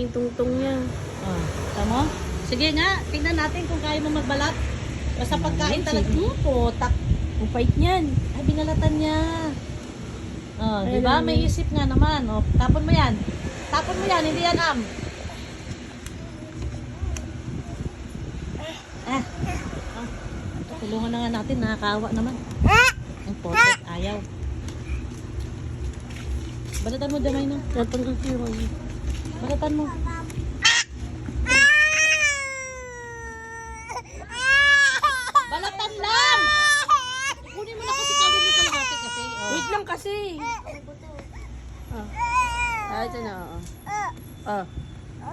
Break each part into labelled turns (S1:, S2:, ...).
S1: Yung tungtong niya.
S2: Oh, tama? Sige nga, tingnan natin kung kaya mo magbalat. Basta pagkain talaga. Putak.
S1: Ang pait niyan.
S2: Ay, binalatan niya. Oh,
S1: Ay,
S2: di ba?
S1: alam
S2: May
S1: mo.
S2: isip nga naman. Oh, tapon mo yan. Tapon mo yan, hindi yan Ah. Oh. Tulungan na nga natin, nakakaawa naman. Ang potek, ayaw. Balatan mo, Jamay, no?
S1: Natanggal ko yung ano.
S2: Balatan mo. Balatan lang! Kunin mo na kasi kagad mo kalahati kasi. Oh.
S1: Wait lang kasi. Oh. Ah, ito na. Oh.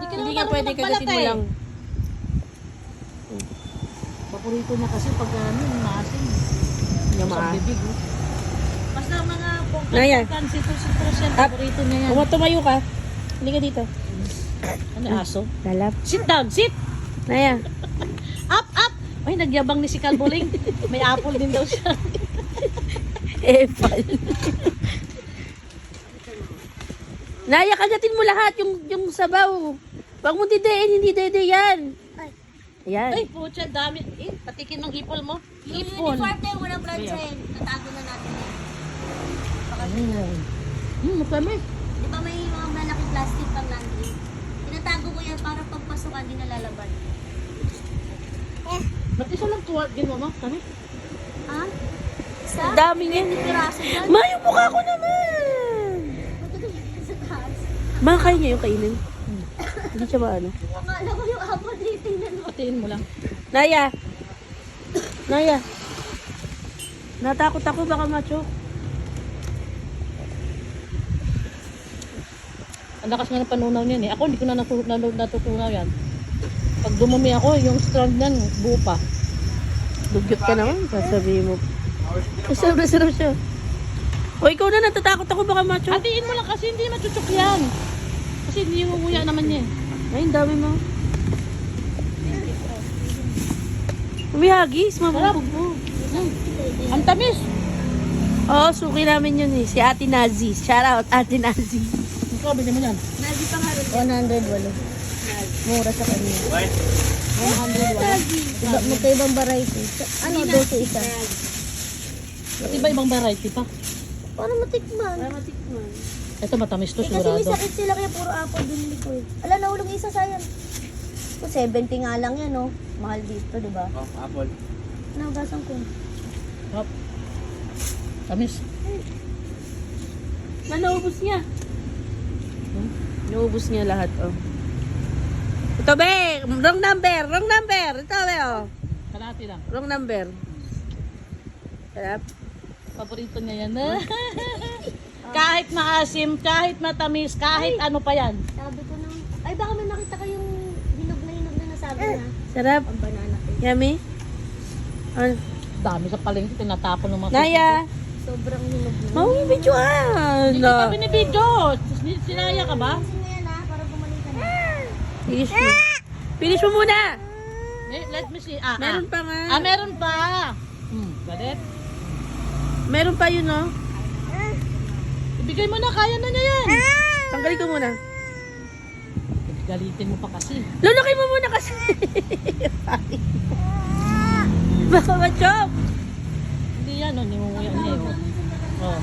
S1: Hindi nga pwede kagatin mo lang.
S2: Paborito niya kasi pag ano, maasim.
S1: Yung
S2: Sa bibig. Oh. Basta mga
S1: Naya.
S2: pagkakan, citrus yan,
S1: Up.
S2: paborito niya yan.
S1: Kung tumayo ka, hindi ka dito.
S2: Ano, aso?
S1: Lalap.
S2: Sit down, sit!
S1: Naya.
S2: Up, up! Ay, nagyabang ni si Calboling. May apple din daw siya.
S1: Epal. Naya, kagatin mo lahat yung sabaw. Huwag mo didein, hindi dede yan. Ayan.
S2: Ay, putya, dami. Eh, patikin ng ipol mo.
S3: Yung
S2: Ipol.
S3: uniform na yung walang planchain, tatago na natin yan.
S2: Matamis.
S3: Di ba may mga malaking plastic pang laundry? Tinatago ko yan para pagpasukan din nalalaban.
S2: Ba't isa lang tuwa din mo, Tamis?
S3: Ha? Isa?
S1: Ang dami niyan.
S3: Piraso dyan?
S1: Ma, yung mukha ko naman.
S3: Matutulog sa taas.
S1: Ma, kaya niya yung kainin. Hindi siya maano.
S3: Akala ko yung apple dito, tingnan mo.
S2: Patiin mo lang.
S1: Naya. Naya. Natakot ako baka macho.
S2: Ang lakas nga ng panunaw niyan eh. Ako hindi ko na natutunaw yan. Pag dumumi ako, yung strand niyan, buo pa.
S1: Dugyot ka naman. Sasabihin mo. Sarap siya. O ikaw na, natatakot ako baka macho.
S2: Hatiin mo lang kasi hindi matutsok yan. Kasi hindi yung umuya naman niya eh.
S1: Ay, ang dami mo. Umihagis, mamabog mo.
S2: Ang tamis!
S1: Oo, suki namin yun eh. Si Ate Nazi. Shout out, Ate Nazi.
S2: Ikaw, bigyan mo yan.
S3: Nazi pa nga rin.
S1: 100 Mura sa kanya.
S2: 101.
S1: Magkaibang variety. Ano, 12 isa?
S2: At iba ibang variety pa.
S3: Para matikman.
S2: Ito matamis to,
S3: Eh, kasi may
S2: sigurado.
S3: sakit sila kaya puro apple binili ko eh. Ala, nahulog isa sayang. So, 70 nga lang yan, no? Mahal dito, di ba?
S4: Oh, apple.
S3: Naugasan ko.
S2: Hop. Tamis.
S1: Naubos niya. Naubos niya lahat, oh. Ito, be! Wrong number! Wrong number! Ito, be, oh.
S2: Kalahati lang.
S1: Wrong number. Sarap.
S2: Paborito niya yan. Kahit maasim, kahit matamis, kahit ano pa yan.
S3: Sabi ko nang, ay baka may nakita kayong hinog na nasabi na.
S1: Sarap.
S3: Ang banana cake.
S1: Yummy. Oh.
S2: Dami sa palengke, tinatapon ng mga
S1: Naya!
S3: Sobrang hinog na.
S1: Mawibidyoan!
S2: Hindi ka binibidyo. Sinaya ka ba?
S3: Ayusin mo yan ha, para gumaling ka na.
S1: Finish mo. Finish mo muna!
S2: Let me see.
S1: Meron pa nga.
S2: Meron pa. Galit.
S1: Meron pa yun, oh.
S2: Ibigay mo na, kaya na niya yan.
S1: Tanggalin ko muna.
S2: Galitin mo pa kasi.
S1: Lulukin mo muna kasi. Baka ma-chop.
S2: Hindi yan, hindi mo yan. Oh.